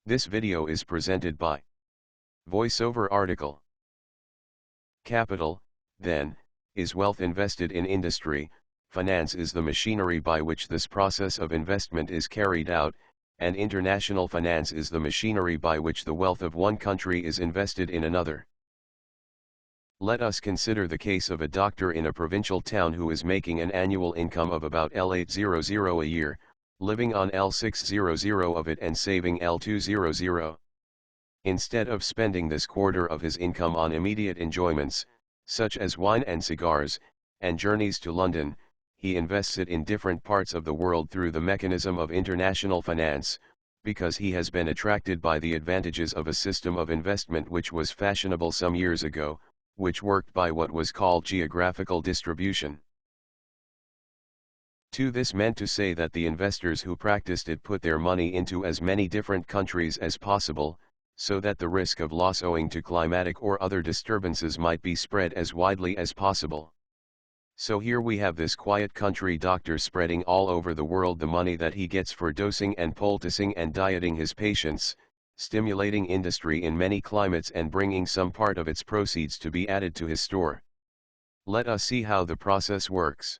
This video is presented by VoiceOver article. Capital, then, is wealth invested in industry. Finance is the machinery by which this process of investment is carried out, and international finance is the machinery by which the wealth of one country is invested in another. Let us consider the case of a doctor in a provincial town who is making an annual income of about L800 a year, living on L600 of it and saving L200. Instead of spending this quarter of his income on immediate enjoyments, such as wine and cigars, and journeys to London, he invests it in different parts of the world through the mechanism of international finance, because he has been attracted by the advantages of a system of investment which was fashionable some years ago, which worked by what was called geographical distribution. This meant to say that the investors who practiced it put their money into as many different countries as possible, so that the risk of loss owing to climatic or other disturbances might be spread as widely as possible. So here we have this quiet country doctor spreading all over the world the money that he gets for dosing and poulticing and dieting his patients, stimulating industry in many climates and bringing some part of its proceeds to be added to his store. Let us see how the process works.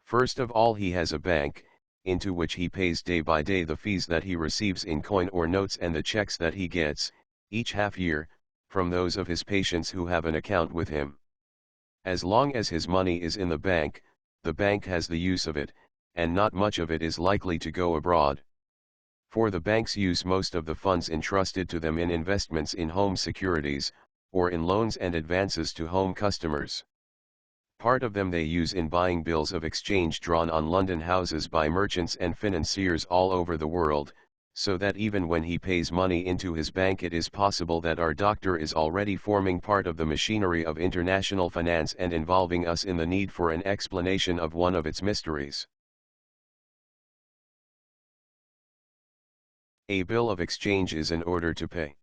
First of all, he has a bank, into which he pays day by day the fees that he receives in coin or notes and the checks that he gets, each half year, from those of his patients who have an account with him. As long as his money is in the bank has the use of it, and not much of it is likely to go abroad. For the banks use most of the funds entrusted to them in investments in home securities, or in loans and advances to home customers. Part of them they use in buying bills of exchange drawn on London houses by merchants and financiers all over the world, so that even when he pays money into his bank it is possible that our doctor is already forming part of the machinery of international finance and involving us in the need for an explanation of one of its mysteries. A bill of exchange is an order to pay.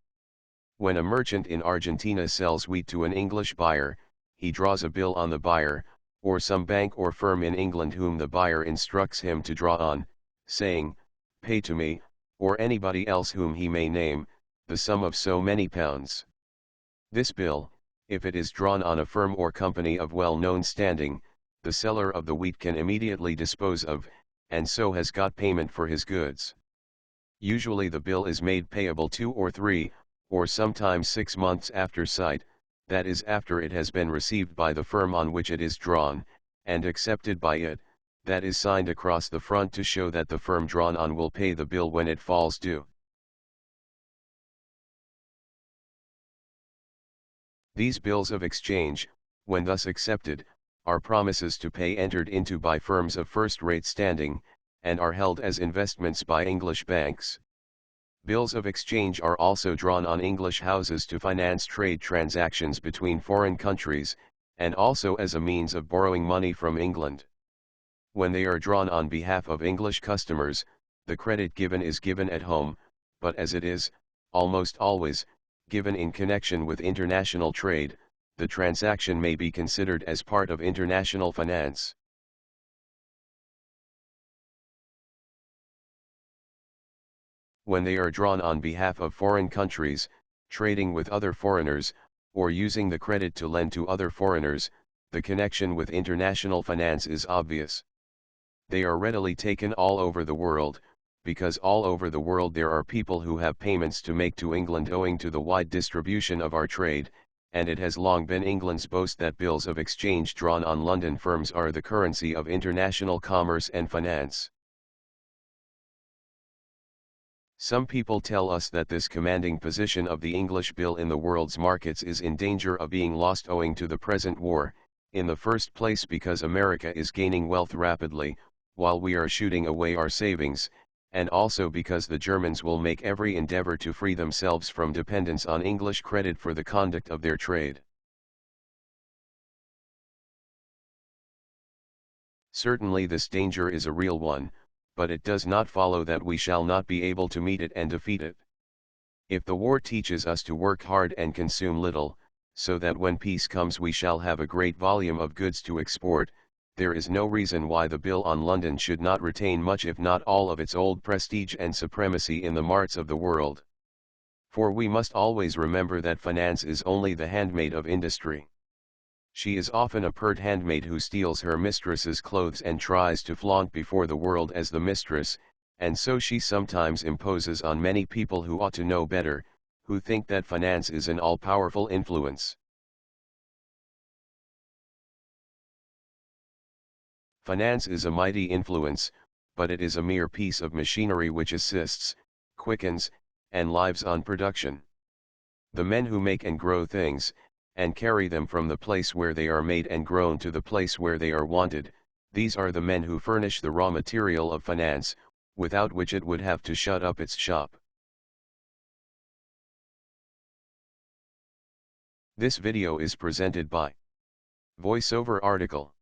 When a merchant in Argentina sells wheat to an English buyer, he draws a bill on the buyer, or some bank or firm in England whom the buyer instructs him to draw on, saying, "Pay to me," or anybody else whom he may name, the sum of so many pounds. This bill, if it is drawn on a firm or company of well-known standing, the seller of the wheat can immediately dispose of, and so has got payment for his goods. Usually the bill is made payable 2 or 3, or sometimes 6 months after sight, that is after it has been received by the firm on which it is drawn, and accepted by it, that is signed across the front to show that the firm drawn on will pay the bill when it falls due. These bills of exchange, when thus accepted, are promises to pay entered into by firms of first-rate standing, and are held as investments by English banks. Bills of exchange are also drawn on English houses to finance trade transactions between foreign countries, and also as a means of borrowing money from England. When they are drawn on behalf of English customers, the credit given is given at home, but as it is, almost always, given in connection with international trade, the transaction may be considered as part of international finance. When they are drawn on behalf of foreign countries, trading with other foreigners, or using the credit to lend to other foreigners, the connection with international finance is obvious. They are readily taken all over the world, because all over the world there are people who have payments to make to England owing to the wide distribution of our trade, and it has long been England's boast that bills of exchange drawn on London firms are the currency of international commerce and finance. Some people tell us that this commanding position of the English bill in the world's markets is in danger of being lost owing to the present war, in the first place because America is gaining wealth rapidly, while we are shooting away our savings, and also because the Germans will make every endeavor to free themselves from dependence on English credit for the conduct of their trade. Certainly this danger is a real one, but it does not follow that we shall not be able to meet it and defeat it. If the war teaches us to work hard and consume little, so that when peace comes we shall have a great volume of goods to export, there is no reason why the bill on London should not retain much if not all of its old prestige and supremacy in the marts of the world. For we must always remember that finance is only the handmaid of industry. She is often a pert handmaid who steals her mistress's clothes and tries to flaunt before the world as the mistress, and so she sometimes imposes on many people who ought to know better, who think that finance is an all-powerful influence. Finance is a mighty influence, but it is a mere piece of machinery which assists, quickens, and lives on production. The men who make and grow things, and carry them from the place where they are made and grown to the place where they are wanted, these are the men who furnish the raw material of finance, without which it would have to shut up its shop. This video is presented by VoiceOver article.